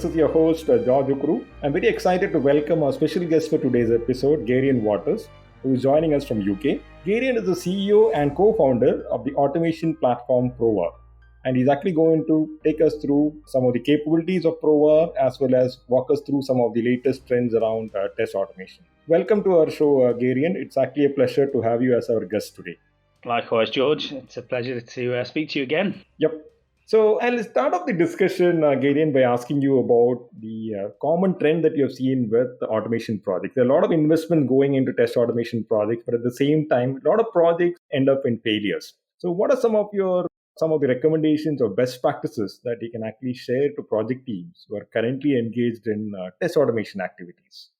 This is your host, George Ukru. I'm very excited to welcome our special guest for today's episode, Garian Waters, who is joining us from UK. Garian is the CEO and co-founder of the automation platform Provar. And he's actually going to take us through some of the capabilities of Provar as well as walk us through some of the latest trends around test automation. Welcome to our show, Garian. It's actually a pleasure to have you as our guest today. Likewise, George. It's a pleasure to speak to you again. Yep. So I'll start off the discussion, Garian, by asking you about the common trend that you have seen with the automation projects. There are a lot of investment going into test automation projects, but at the same time, a lot of projects end up in failures. So what are some of the recommendations or best practices that you can actually share to project teams who are currently engaged in test automation activities?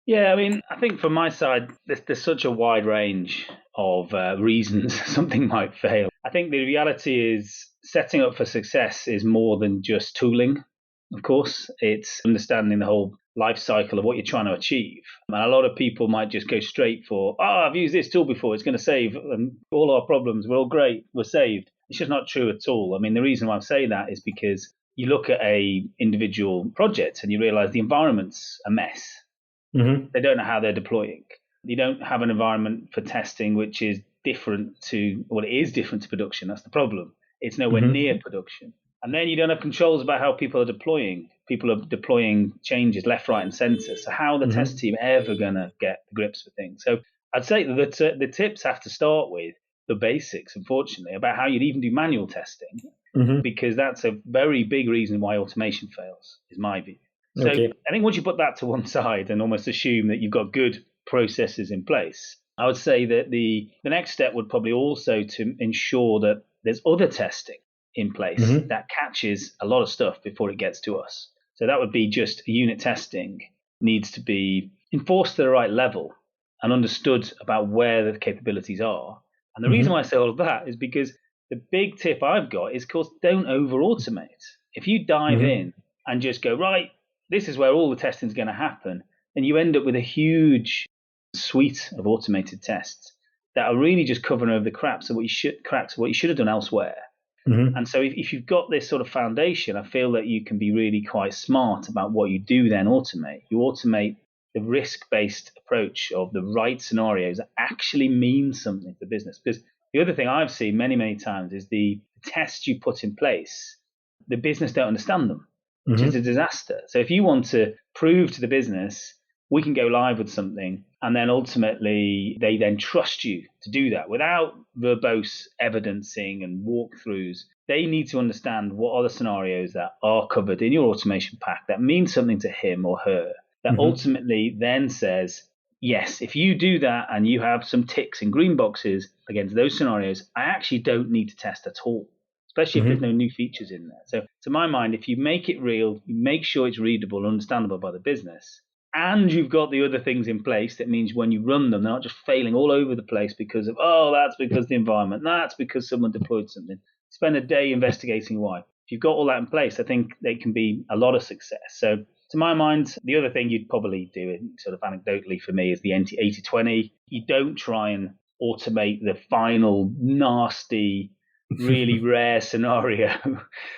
Yeah, I think from my side, there's such a wide range of reasons something might fail. I think the reality is setting up for success is more than just tooling, of course. It's understanding the whole life cycle of what you're trying to achieve. And a lot of people might just go straight for, I've used this tool before, it's going to save all our problems, we're all great, we're saved. It's just not true at all. The reason why I'm saying that is because you look at a individual project and you realize the environment's a mess. Mm-hmm. They don't know how they're deploying. You don't have an environment for testing which is different to production. That's the problem. It's nowhere near production. And then you don't have controls about how people are deploying. People are deploying changes left, right, and center. So how are the test team ever going to get the grips with things? So I'd say that the tips have to start with the basics, unfortunately, about how you'd even do manual testing, because that's a very big reason why automation fails, is my view. So okay. I think once you put that to one side and almost assume that you've got good processes in place, I would say that the next step would probably also to ensure that there's other testing in place that catches a lot of stuff before it gets to us. So that would be just unit testing needs to be enforced to the right level and understood about where the capabilities are. And the reason why I say all of that is because the big tip I've got is, of course, don't over-automate. If you dive in and just go, right, this is where all the testing is going to happen, and you end up with a huge suite of automated tests that are really just covering over the cracks of what you should have done elsewhere. And so if you've got this sort of foundation, I feel that you can be really quite smart about what you do then automate. You automate the risk-based approach of the right scenarios that actually mean something to the business. Because the other thing I've seen many, many times is the tests you put in place, the business don't understand them, which is a disaster. So if you want to prove to the business, we can go live with something, and then ultimately they then trust you to do that without verbose evidencing and walkthroughs. They need to understand what are the scenarios that are covered in your automation pack that mean something to him or her, that ultimately then says, yes, if you do that and you have some ticks in green boxes against those scenarios, I actually don't need to test at all, especially if there's no new features in there. So to my mind, if you make it real, you make sure it's readable and understandable by the business, and you've got the other things in place, that means when you run them, they're not just failing all over the place because of, that's because of the environment, that's because someone deployed something. Spend a day investigating why. If you've got all that in place, I think they can be a lot of success. So to my mind, the other thing you'd probably do, sort of anecdotally for me, is the 80-20. You don't try and automate the final nasty, really rare scenario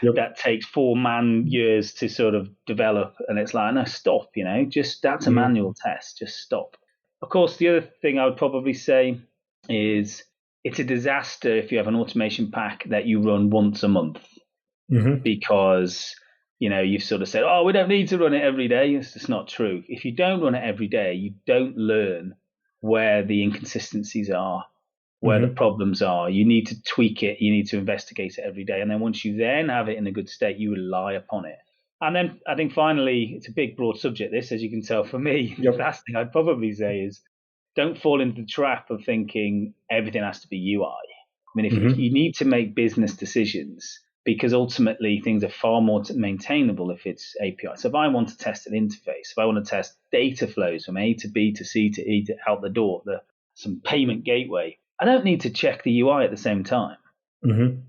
that takes 4 man years to sort of develop, and it's like, no, stop, just that's a manual test, just stop. Of course, the other thing I would probably say is it's a disaster if you have an automation pack that you run once a month, because you've sort of said, we don't need to run it every day. It's just not true. If you don't run it every day, you don't learn where the inconsistencies are, where the problems are. You need to tweak it. You need to investigate it every day. And then once you then have it in a good state, you rely upon it. And then I think finally, it's a big, broad subject, this, as you can tell from me. The last thing I'd probably say is don't fall into the trap of thinking everything has to be UI. If you need to make business decisions, because ultimately things are far more maintainable if it's API. So if I want to test an interface, if I want to test data flows from A to B to C to E to out the door, some payment gateway, I don't need to check the UI at the same time. And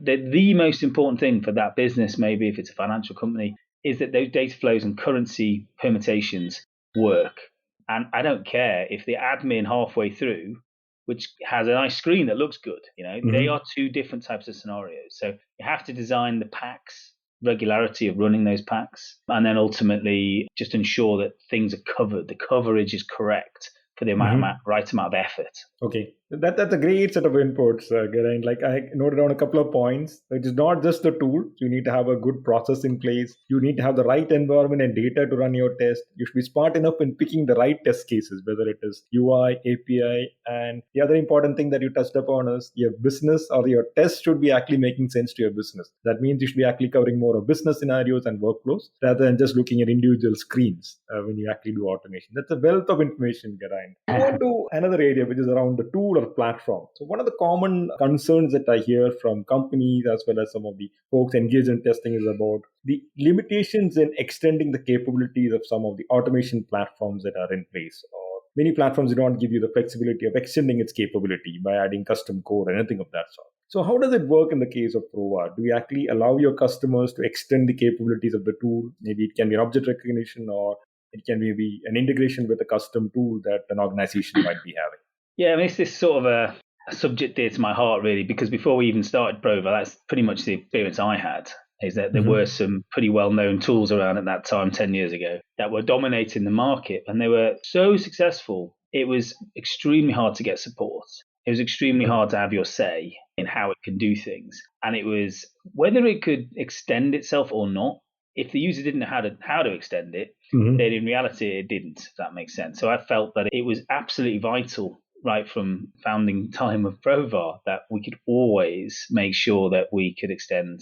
the most important thing for that business, maybe if it's a financial company, is that those data flows and currency permutations work. And I don't care if the admin halfway through, which has a nice screen that looks good, they are two different types of scenarios. So you have to design the packs regularity of running those packs, and then ultimately just ensure that things are covered, the coverage is correct for the right amount of effort. Okay, that's a great set of inputs, Geraint. Like I noted down a couple of points. It is not just the tool. You need to have a good process in place. You need to have the right environment and data to run your test. You should be smart enough in picking the right test cases, whether it is UI, API, and the other important thing that you touched upon is your business or your test should be actually making sense to your business. That means you should be actually covering more of business scenarios and workflows rather than just looking at individual screens when you actually do automation. That's a wealth of information, Geraint. Move on to another area, which is around the tool or platform. So one of the common concerns that I hear from companies as well as some of the folks engaged in testing is about the limitations in extending the capabilities of some of the automation platforms that are in place. Or many platforms do not give you the flexibility of extending its capability by adding custom code or anything of that sort. So how does it work in the case of Provar? Do you actually allow your customers to extend the capabilities of the tool? Maybe it can be an object recognition, or it can be an integration with a custom tool that an organization might be having. Yeah, I mean, it's this sort of a subject dear to my heart, really, because before we even started Provar, that's pretty much the experience I had, is that there were some pretty well-known tools around at that time, 10 years ago, that were dominating the market, and they were so successful, it was extremely hard to get support. It was extremely hard to have your say in how it can do things. And it was whether it could extend itself or not. If the user didn't know how to extend it, then in reality it didn't, if that makes sense. So I felt that it was absolutely vital right from founding time of Provar that we could always make sure that we could extend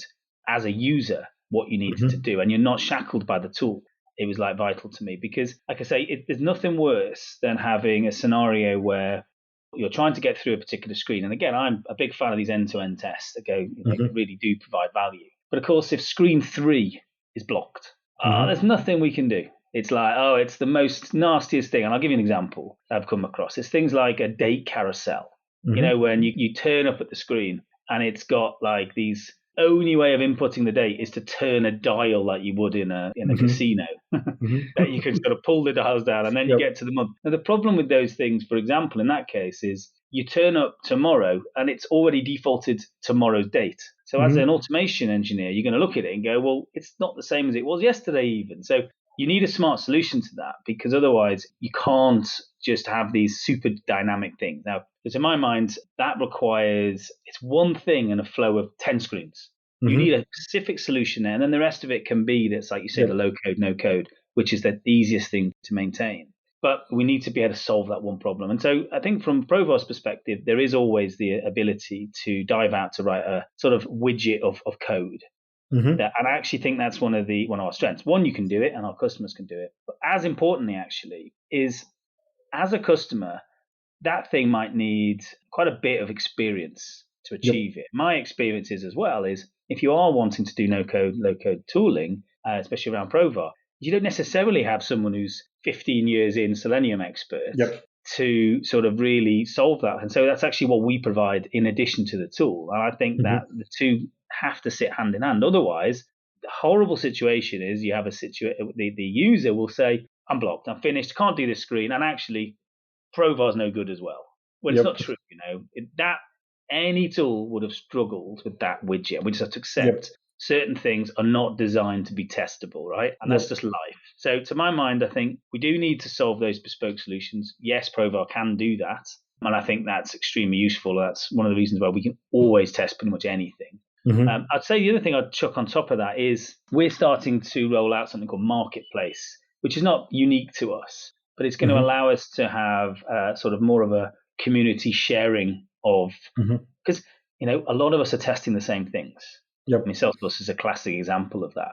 as a user what you needed to do, and you're not shackled by the tool. It was like vital to me because, like I say, there's nothing worse than having a scenario where you're trying to get through a particular screen. And again, I'm a big fan of these end-to-end tests that go, really do provide value. But of course, if screen 3 is blocked, there's nothing we can do. It's like, it's the most nastiest thing. And I'll give you an example I've come across. It's things like a date carousel. You know, when you turn up at the screen and it's got like these only way of inputting the date is to turn a dial like you would in a casino. That you can sort of pull the dials down and then you get to the month. Now, the problem with those things, for example, in that case is you turn up tomorrow and it's already defaulted tomorrow's date. So as an automation engineer, you're going to look at it and go, well, it's not the same as it was yesterday even. So you need a smart solution to that because otherwise you can't just have these super dynamic things. Now, to my mind, that requires, it's one thing in a flow of 10 screens. You need a specific solution there, and then the rest of it can be that's like you say, the low code, no code, which is the easiest thing to maintain. But we need to be able to solve that one problem. And so I think from Provar's perspective, there is always the ability to dive out to write a sort of widget of code. And I actually think that's one of our strengths. One, you can do it and our customers can do it. But as importantly, actually, is as a customer, that thing might need quite a bit of experience to achieve it. My experience is as well is if you are wanting to do no-code, low-code tooling, especially around Provar, you don't necessarily have someone who's 15 years in Selenium expert to sort of really solve that. And so that's actually what we provide in addition to the tool. And I think that the two have to sit hand in hand. Otherwise, the horrible situation is you have the user will say, I'm blocked, I'm finished, can't do this screen. And actually, Provar's no good as well. Well, it's not true, that any tool would have struggled with that widget. We just have to accept certain things are not designed to be testable, right? And that's just life. So to my mind, I think we do need to solve those bespoke solutions. Yes, Provar can do that. And I think that's extremely useful. That's one of the reasons why we can always test pretty much anything. I'd say the other thing I'd chuck on top of that is we're starting to roll out something called Marketplace, which is not unique to us, but it's going to allow us to have sort of more of a community sharing of, because, a lot of us are testing the same things. I mean, Salesforce is a classic example of that,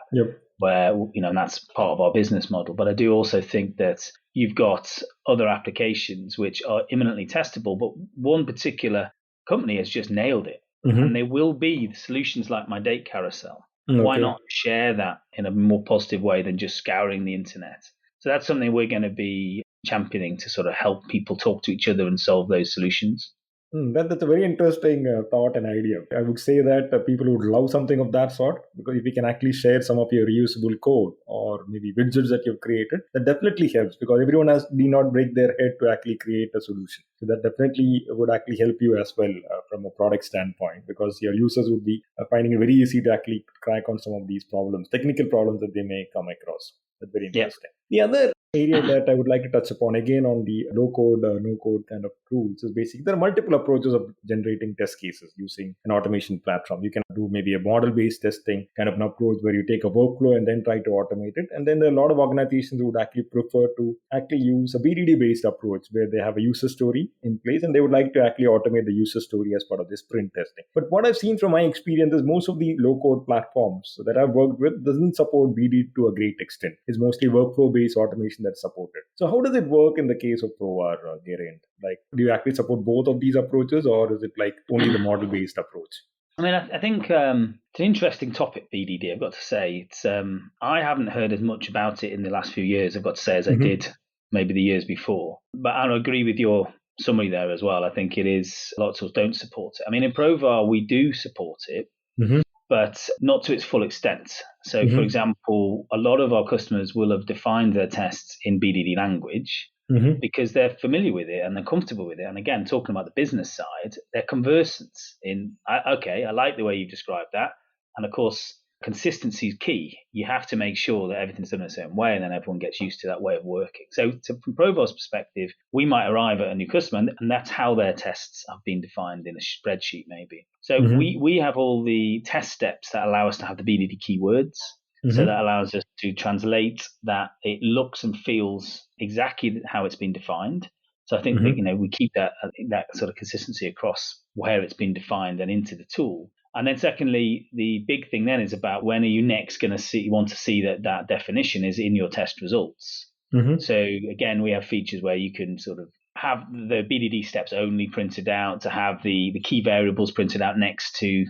where, and that's part of our business model. But I do also think that you've got other applications which are imminently testable, but one particular company has just nailed it. And there will be solutions like my date carousel. Why not share that in a more positive way than just scouring the internet? So that's something we're going to be championing to sort of help people talk to each other and solve those solutions. That's a very interesting thought and idea. I would say that people would love something of that sort, because if you can actually share some of your reusable code or maybe widgets that you've created, that definitely helps, because everyone has need not break their head to actually create a solution. So that definitely would actually help you as well from a product standpoint, because your users would be finding it very easy to actually crack on some of these problems, technical problems that they may come across. That's very Yeah. interesting. The other area that I would like to touch upon again on the low code, no code kind of tools is basically there are multiple approaches of generating test cases using an automation platform. You can do maybe a model based testing kind of an approach where you take a workflow and then try to automate it. And then there are a lot of organizations who would actually prefer to actually use a BDD based approach where they have a user story in place and they would like to actually automate the user story as part of this sprint testing. But what I've seen from my experience is most of the low code platforms that I've worked with doesn't support BDD to a great extent. It's mostly workflow based automation that's supported. So how does it work in the case of Provar, Geraint? Like, do you actually support both of these approaches, or is it like only the model-based approach? I mean, I think it's an interesting topic, BDD. I've got to say, it's I haven't heard as much about it in the last few years, I've got to say, as I did maybe the years before. But I agree with your summary there as well. I think it is, a lot of tools don't support it. I mean, in Provar, we do support it, but not to its full extent. So, for example, a lot of our customers will have defined their tests in BDD language because they're familiar with it and they're comfortable with it. And again, talking about the business side, they're conversant in, okay, I like the way you described that. And of course, consistency is key. You have to make sure that everything's done in a certain way and then everyone gets used to that way of working. So from Provar's perspective, we might arrive at a new customer and that's how their tests have been defined in a spreadsheet maybe. So we have all the test steps that allow us to have the BDD keywords. So that allows us to translate that it looks and feels exactly how it's been defined. So I think that, we keep that sort of consistency across where it's been defined and into the tool. And then secondly, the big thing then is about when are you next going to want to see that definition is in your test results. So again, we have features where you can sort of have the BDD steps only printed out, to have the key variables printed out next to,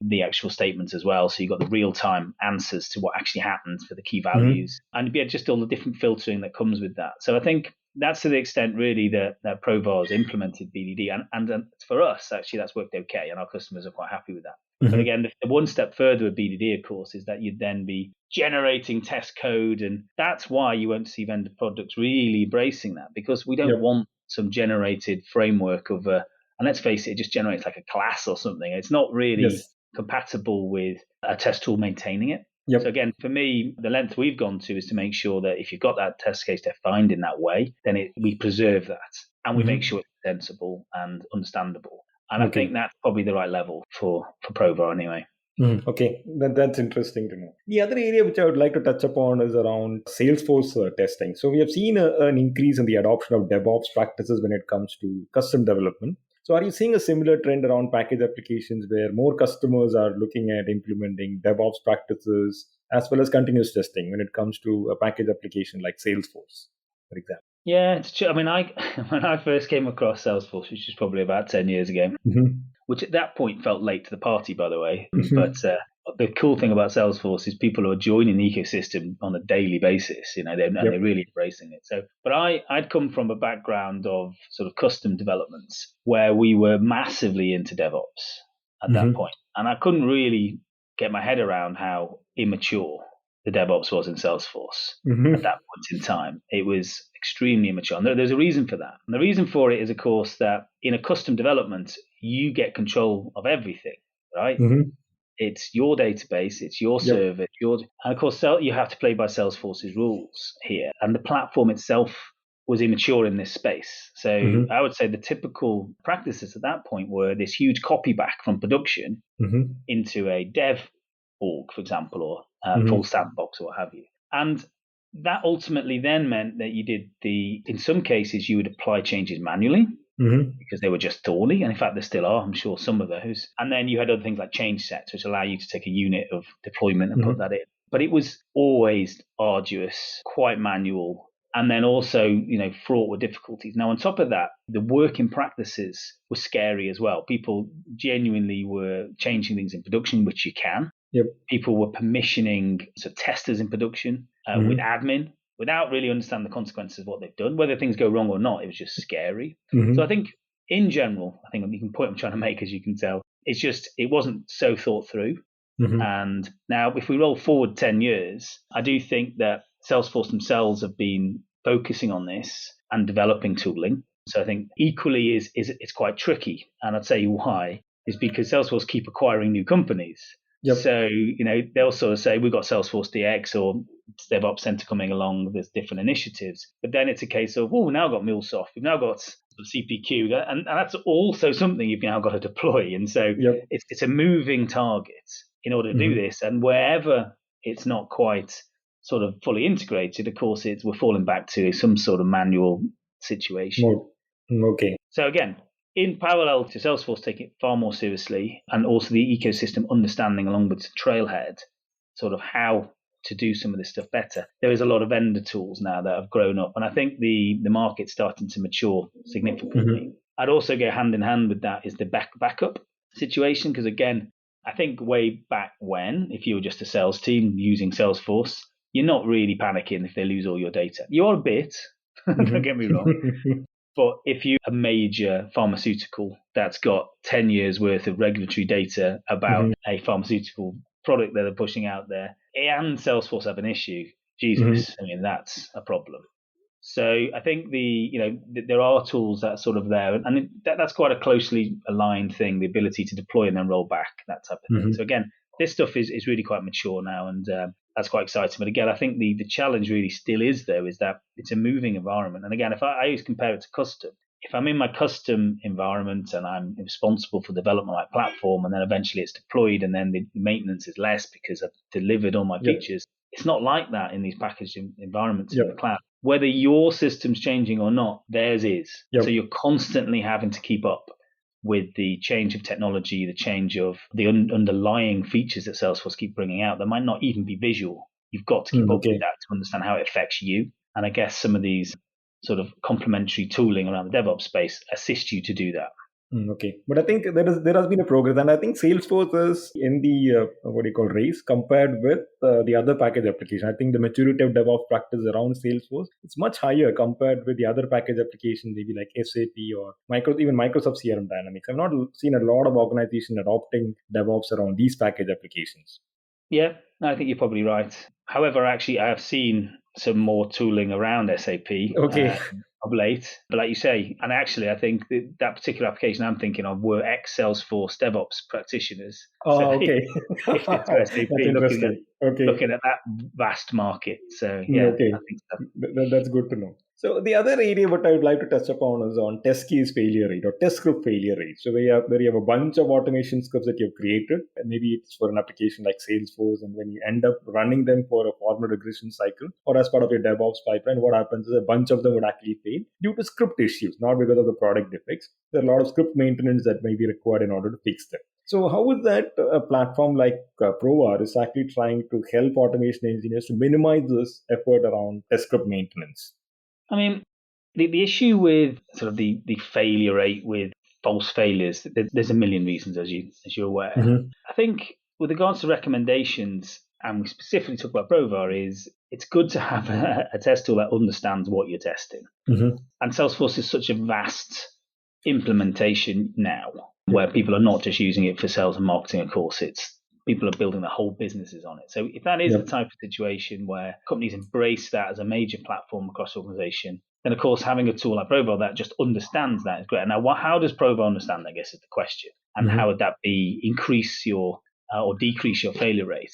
the actual statements as well. So you've got the real-time answers to what actually happens for the key values and just all the different filtering that comes with that. So I think that's to the extent really that Provar has implemented BDD. And for us, actually, that's worked okay. And our customers are quite happy with that. But again, the one step further with BDD, of course, is that you'd then be generating test code. And that's why you won't see vendor products really embracing that, because we don't want some generated framework of and let's face it, it just generates like a class or something. It's not really compatible with a test tool maintaining it. So again, for me, the length we've gone to is to make sure that if you've got that test case defined in that way, then we preserve that and we make sure it's sensible and understandable. And I think that's probably the right level for Provar anyway. Okay, that's interesting to know. The other area which I would like to touch upon is around Salesforce testing. So we have seen an increase in the adoption of DevOps practices when it comes to custom development. So are you seeing a similar trend around package applications where more customers are looking at implementing DevOps practices as well as continuous testing when it comes to a package application like Salesforce, for example? Yeah, it's true. I mean, when I first came across Salesforce, which was probably about 10 years ago, which at that point felt late to the party, by the way. But the cool thing about Salesforce is people are joining the ecosystem on a daily basis, and they're really embracing it. So, but I'd come from a background of sort of custom developments where we were massively into DevOps at that point. And I couldn't really get my head around how immature the DevOps was in Salesforce at that point in time. It was extremely immature. And there's a reason for that. And the reason for it is, of course, that in a custom development, you get control of everything, right? It's your database, it's your server, and of course, you have to play by Salesforce's rules here. And the platform itself was immature in this space. So I would say the typical practices at that point were this huge copy back from production into a dev org, for example, or full sandbox or what have you. And that ultimately then meant that you did in some cases, you would apply changes manually because they were just thorny. And in fact, there still are, I'm sure, some of those. And then you had other things like change sets, which allow you to take a unit of deployment and put that in. But it was always arduous, quite manual, and then also, fraught with difficulties. Now, on top of that, the working practices were scary as well. People genuinely were changing things in production, which you can. People were permissioning testers in production with admin without really understanding the consequences of what they've done. Whether things go wrong or not, it was just scary. So I think in general, I think the point I'm trying to make, as you can tell, it's just it wasn't so thought through. Mm-hmm. And now, if we roll forward 10 years, I do think that Salesforce themselves have been focusing on this and developing tooling. So I think equally is it's quite tricky. And I'd say why is because Salesforce keep acquiring new companies. Yep. So, they'll sort of say, we've got Salesforce DX or DevOps Center coming along, there's different initiatives. But then it's a case of, we've now got MuleSoft, we've now got CPQ, and that's also something you've now got to deploy. And so it's a moving target in order to do this. And wherever it's not quite sort of fully integrated, of course, we're falling back to some sort of manual situation. Okay. So again, in parallel to Salesforce taking it far more seriously, and also the ecosystem understanding along with Trailhead, sort of how to do some of this stuff better, there is a lot of vendor tools now that have grown up. And I think the market's starting to mature significantly. I'd also go hand in hand with that is the backup situation, because again, I think way back when, if you were just a sales team using Salesforce, you're not really panicking if they lose all your data. You are a bit, don't get me wrong. But if you're a major pharmaceutical that's got 10 years worth of regulatory data about a pharmaceutical product that they're pushing out there, and Salesforce have an issue, Jesus, I mean, that's a problem. So I think there are tools that are sort of there, and that's quite a closely aligned thing, the ability to deploy and then roll back, that type of thing. So again, this stuff is really quite mature now, and that's quite exciting. But again, I think the challenge really still is, though, is that it's a moving environment. And again, if I always compare it to custom, if I'm in my custom environment and I'm responsible for development my platform, and then eventually it's deployed, and then the maintenance is less because I've delivered all my features, it's not like that in these packaged environments in the cloud. Whether your system's changing or not, theirs is. So you're constantly having to keep up with the change of technology, the change of the underlying features that Salesforce keep bringing out that might not even be visual. You've got to keep up with that to understand how it affects you. And I guess some of these sort of complementary tooling around the DevOps space assist you to do that. Okay, but I think there has been a progress, and I think Salesforce is in the race compared with the other package application. I think the maturity of DevOps practice around Salesforce is much higher compared with the other package applications, maybe like SAP or even Microsoft CRM Dynamics. I've not seen a lot of organizations adopting DevOps around these package applications. Yeah, I think you're probably right. However, actually, I have seen some more tooling around SAP. Of late, but like you say, and actually I think that particular application I'm thinking of were ex-Salesforce DevOps practitioners. Okay. SAP, looking at that vast market. So yeah, I think so. That's good to know. So the other area what I would like to touch upon is on test case failure rate or test script failure rate. So where you have a bunch of automation scripts that you've created, and maybe it's for an application like Salesforce, and when you end up running them for a formal regression cycle or as part of your DevOps pipeline, what happens is a bunch of them would actually fail due to script issues, not because of the product defects. There are a lot of script maintenance that may be required in order to fix them. So how is that a platform like Provar is actually trying to help automation engineers to minimize this effort around test script maintenance? I mean, the issue with sort of the failure rate with false failures, there's a million reasons, as you're aware. I think with regards to recommendations, and we specifically talk about Provar, is it's good to have a test tool that understands what you're testing. And Salesforce is such a vast implementation now, where people are not just using it for sales and marketing. Of course, it's people are building their whole businesses on it. So if that is the type of situation where companies embrace that as a major platform across the organization, then of course having a tool like Provar that just understands that is great. Now, how does Provar understand, I guess, is the question. And how would that increase your or decrease your failure rate?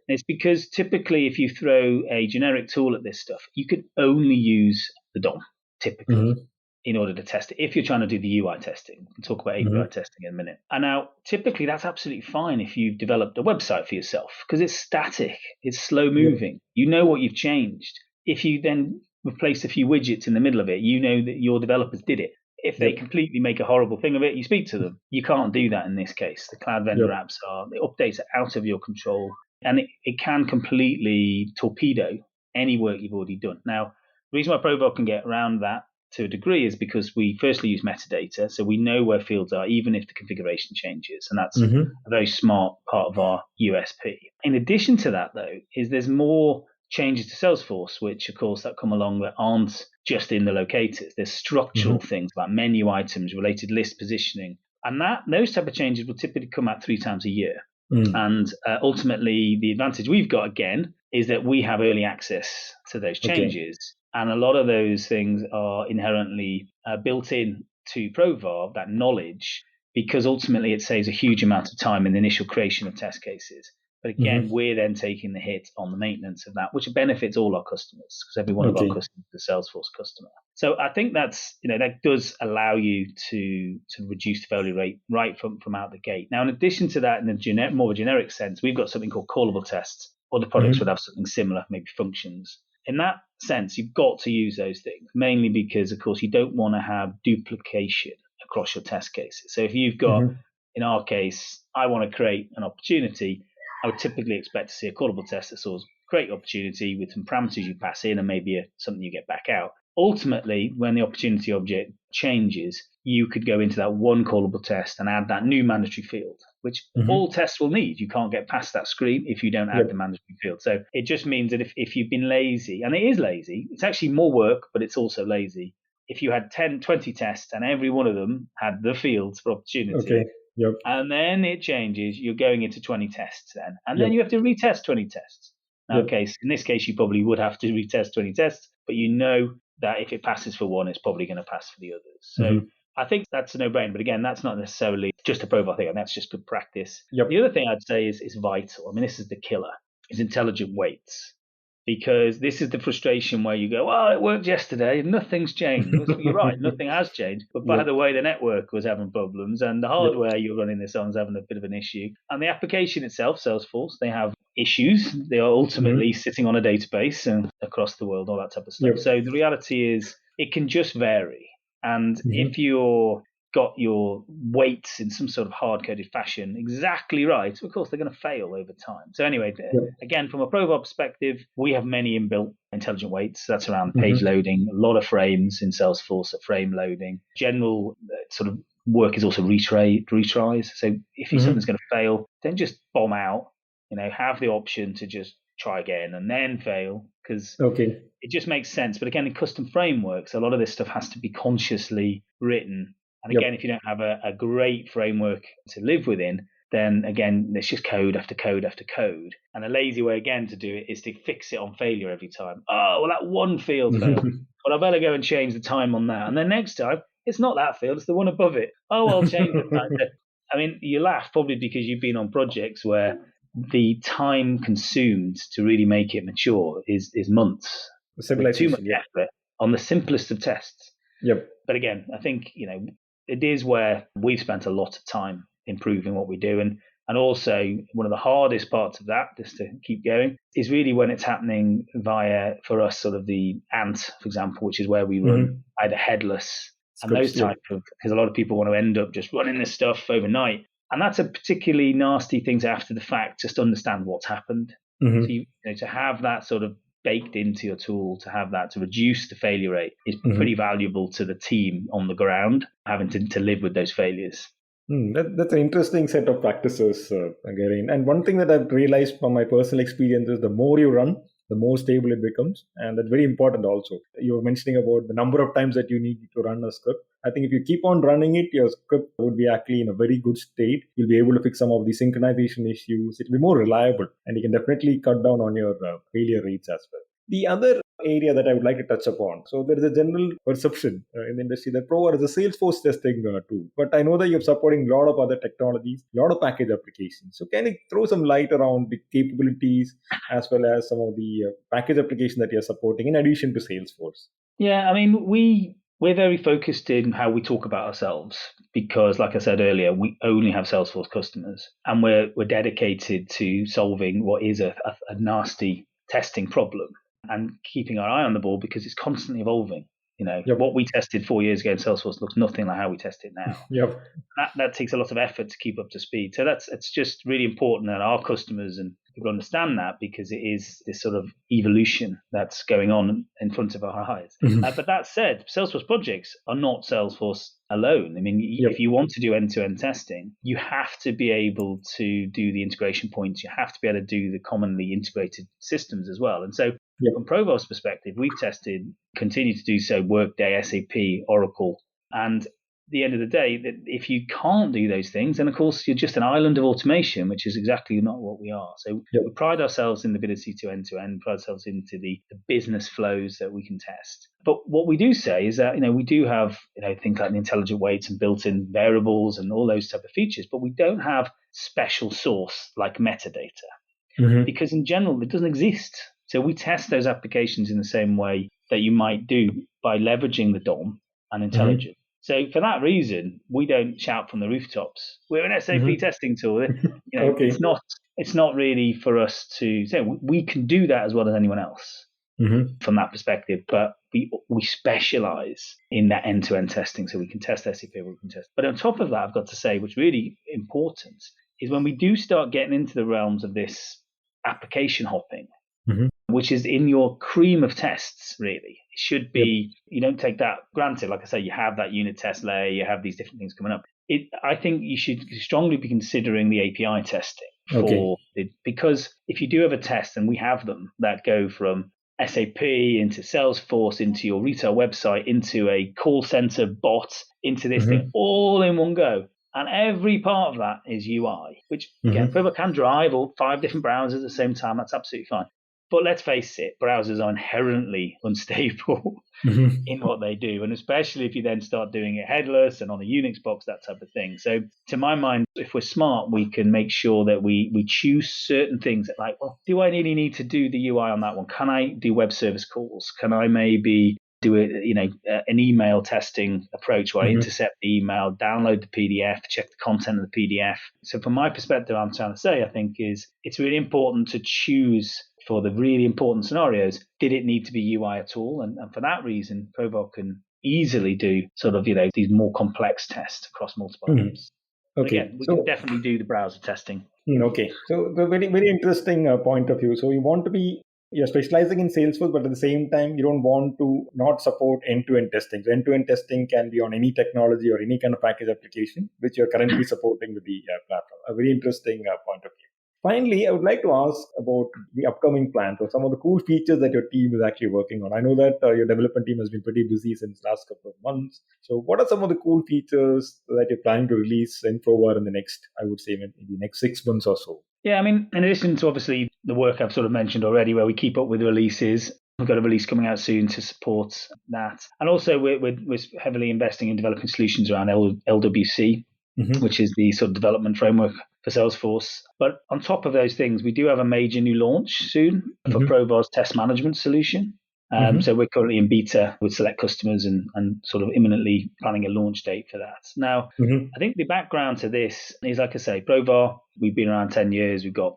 It's because typically if you throw a generic tool at this stuff, you could only use the DOM typically. In order to test it, if you're trying to do the UI testing. We'll talk about API testing in a minute. And now, typically, that's absolutely fine if you've developed a website for yourself, because it's static, it's slow moving. You know what you've changed. If you then replace a few widgets in the middle of it, you know that your developers did it. If they completely make a horrible thing of it, you speak to them. You can't do that in this case. The cloud vendor apps the updates are out of your control, and it can completely torpedo any work you've already done. Now, the reason why Provar can get around that to a degree is because we firstly use metadata, so we know where fields are even if the configuration changes, and that's a very smart part of our USP. In addition to that, though, is there's more changes to Salesforce, which of course that come along that aren't just in the locators. There's structural things like menu items, related list positioning. And those type of changes will typically come out 3 times a year. And ultimately, the advantage we've got, again, is that we have early access to those changes. And a lot of those things are inherently built in to Provar, that knowledge, because ultimately it saves a huge amount of time in the initial creation of test cases. But again, we're then taking the hit on the maintenance of that, which benefits all our customers, because every one of our customers is a Salesforce customer. So I think that's, that does allow you to reduce the failure rate right from out the gate. Now, in addition to that, in a more generic sense, we've got something called callable tests. Other products would have something similar, maybe functions. In that sense, you've got to use those things, mainly because, of course, you don't want to have duplication across your test cases. So if you've got, in our case, I want to create an opportunity, I would typically expect to see a callable test that says create opportunity with some parameters you pass in and maybe something you get back out. Ultimately, when the opportunity object changes, you could go into that one callable test and add that new mandatory field, which all tests will need. You can't get past that screen if you don't add the mandatory field. So it just means that if you've been lazy, and it is lazy, it's actually more work, but it's also lazy. If you had 10, 20 tests and every one of them had the fields for opportunity, and then it changes, you're going into 20 tests then. And then you have to retest 20 tests. Now, in this case, you probably would have to retest 20 tests, but you know that if it passes for one, it's probably going to pass for the others. So I think that's a no-brainer. But again, that's not necessarily just a Provar thing, and that's just good practice. The other thing I'd say is vital. I mean, this is the killer, is intelligent weights. Because this is the frustration where you go, well, it worked yesterday and nothing's changed. You're right, nothing has changed. But by the way, the network was having problems and the hardware you're running this on is having a bit of an issue. And the application itself, Salesforce, they have issues. They are ultimately sitting on a database and across the world, all that type of stuff. So the reality is it can just vary. And if you're got your weights in some sort of hard-coded fashion exactly right, of course, they're going to fail over time. So anyway, again, from a Provar perspective, we have many inbuilt intelligent weights. That's around page loading, a lot of frames in Salesforce, frame loading. General sort of work is also retries. So if something's going to fail, don't just bomb out. Have the option to just try again and then fail, because it just makes sense. But again, in custom frameworks, a lot of this stuff has to be consciously written. And again, if you don't have a great framework to live within, then again, it's just code after code after code. And a lazy way, again, to do it is to fix it on failure every time. Oh, well, that one field failed. Well, I better go and change the time on that. And then next time, it's not that field, it's the one above it. Oh, I'll change it. I mean, you laugh probably because you've been on projects where the time consumed to really make it mature is months. Too much effort on the simplest of tests. But again, I think, it is where we've spent a lot of time improving what we do. And also one of the hardest parts of that, just to keep going, is really when it's happening via, for us, sort of the Ant, for example, which is where we run either headless and those type of, because a lot of people want to end up just running this stuff overnight. And that's a particularly nasty thing to after the fact, just understand what's happened. So to have that sort of baked into your tool, to have that to reduce the failure rate is pretty valuable to the team on the ground, having to live with those failures. That's an interesting set of practices, Gary. And one thing that I've realized from my personal experience is the more you run, the more stable it becomes. And that's very important also. You were mentioning about the number of times that you need to run a script. I think if you keep on running it, your script would be actually in a very good state. You'll be able to fix some of the synchronization issues. It'll be more reliable, and you can definitely cut down on your failure rates as well. The other area that I would like to touch upon, so there is a general perception in the industry that Provar is a Salesforce testing tool. But I know that you're supporting a lot of other technologies, a lot of package applications. So can you throw some light around the capabilities as well as some of the package applications that you're supporting in addition to Salesforce? Yeah, I mean, we're very focused in how we talk about ourselves because, like I said earlier, we only have Salesforce customers, and we're dedicated to solving what is a nasty testing problem and keeping our eye on the ball because it's constantly evolving. What we tested 4 years ago in Salesforce looks nothing like how we test it now. That takes a lot of effort to keep up to speed. So it's just really important that our customers and people understand that, because it is this sort of evolution that's going on in front of our eyes. But that said, Salesforce projects are not Salesforce alone. I mean, if you want to do end-to-end testing, you have to be able to do the integration points. You have to be able to do the commonly integrated systems as well. And so from Provar's perspective, we've tested, continue to do so, Workday, SAP, Oracle. And at the end of the day, that if you can't do those things, then of course you're just an island of automation, which is exactly not what we are. So we pride ourselves in the ability to end-to-end, pride ourselves into the business flows that we can test. But what we do say is that, we do have, things like the intelligent weights and built-in variables and all those type of features, but we don't have special source like metadata because in general, it doesn't exist. So we test those applications in the same way that you might do by leveraging the DOM and intelligence. So for that reason, we don't shout from the rooftops. We're an SAP testing tool. It's not really for us to say. We can do that as well as anyone else from that perspective, but we specialize in that end-to-end testing, so we can test SAP, we can test. But on top of that, I've got to say, what's really important is when we do start getting into the realms of this application hopping, which is in your cream of tests, really. It should be, you don't take that granted. Like I say, you have that unit test layer, you have these different things coming up. I think you should strongly be considering the API testing for it, because if you do have a test, and we have them that go from SAP into Salesforce, into your retail website, into a call center bot, into this thing, all in one go. And every part of that is UI, which again, people can drive all 5 different browsers at the same time. That's absolutely fine. But let's face it, browsers are inherently unstable in what they do. And especially if you then start doing it headless and on a Unix box, that type of thing. So to my mind, if we're smart, we can make sure that we choose certain things that like, well, do I really need to do the UI on that one? Can I do web service calls? Can I maybe do an email testing approach where I intercept the email, download the PDF, check the content of the PDF. So from my perspective, I'm trying to say, I think is it's really important to choose for the really important scenarios, did it need to be UI at all? And for that reason, Provar can easily do sort of, these more complex tests across multiple apps. Okay. Again, we can definitely do the browser testing. Okay. So the very, very interesting point of view. So you want to be, you're specializing in Salesforce, but at the same time, you don't want to not support end-to-end testing. So end-to-end testing can be on any technology or any kind of package application, which you're currently supporting with the platform. A very interesting point of view. Finally, I would like to ask about the upcoming plans or some of the cool features that your team is actually working on. I know that your development team has been pretty busy since last couple of months. So what are some of the cool features that you're planning to release in Provar in the next, I would say, maybe the next 6 months or so? Yeah, I mean, in addition to obviously the work I've sort of mentioned already, where we keep up with the releases, we've got a release coming out soon to support that. And also we're heavily investing in developing solutions around LWC, which is the sort of development framework for Salesforce. But on top of those things, we do have a major new launch soon for Provar's test management solution. So we're currently in beta with select customers and sort of imminently planning a launch date for that. Now, I think the background to this is, like I say, Provar, we've been around 10 years. We've got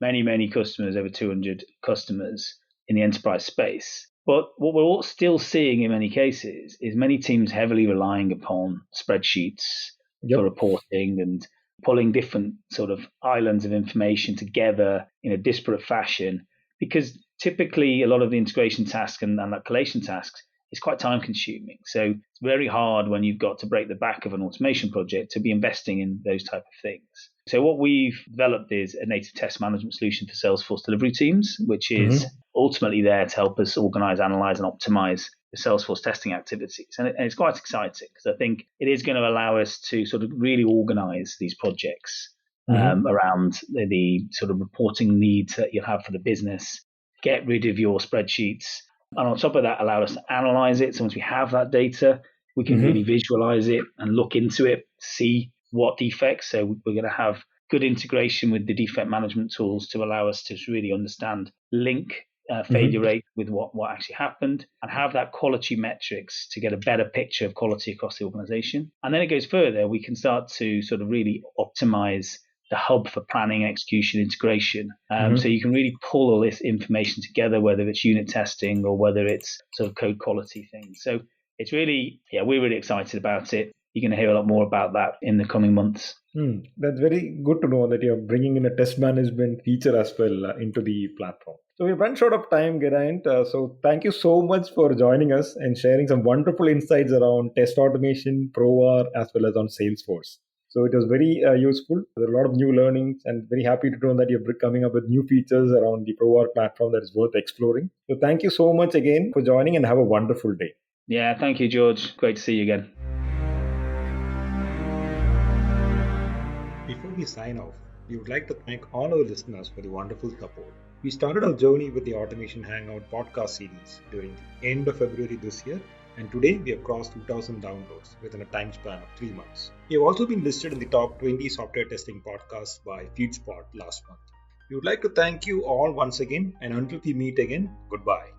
many, many customers, over 200 customers in the enterprise space. But what we're all still seeing in many cases is many teams heavily relying upon spreadsheets for reporting and pulling different sort of islands of information together in a disparate fashion, because typically a lot of the integration tasks and that collation tasks is quite time consuming. So it's very hard when you've got to break the back of an automation project to be investing in those type of things. So what we've developed is a native test management solution for Salesforce delivery teams, which is ultimately there to help us organize, analyze, and optimize the Salesforce testing activities. And it's quite exciting because I think it is going to allow us to sort of really organize these projects around the sort of reporting needs that you have for the business, get rid of your spreadsheets, and on top of that, allow us to analyze it. So once we have that data, we can really visualize it and look into it, see what defects. So we're going to have good integration with the defect management tools to allow us to really understand link failure rate with what actually happened, and have that quality metrics to get a better picture of quality across the organization. And then it goes further. We can start to sort of really optimize the hub for planning, execution, integration. So you can really pull all this information together, whether it's unit testing or whether it's sort of code quality things. So it's really, we're really excited about it. You're going to hear a lot more about that in the coming months. That's very good to know that you're bringing in a test management feature as well into the platform. So we've run short of time, Geraint. So thank you so much for joining us and sharing some wonderful insights around test automation, Provar, as well as on Salesforce. So it was very useful. There are a lot of new learnings, and very happy to know that you're coming up with new features around the Provar platform that is worth exploring. So thank you so much again for joining, and have a wonderful day. Yeah, thank you, George. Great to see you again. Before we sign off, we would like to thank all our listeners for the wonderful support. We started our journey with the Automation Hangout podcast series during the end of February this year, and today we have crossed 2,000 downloads within a time span of 3 months. We have also been listed in the top 20 software testing podcasts by FeedSpot last month. We would like to thank you all once again, and until we meet again, goodbye.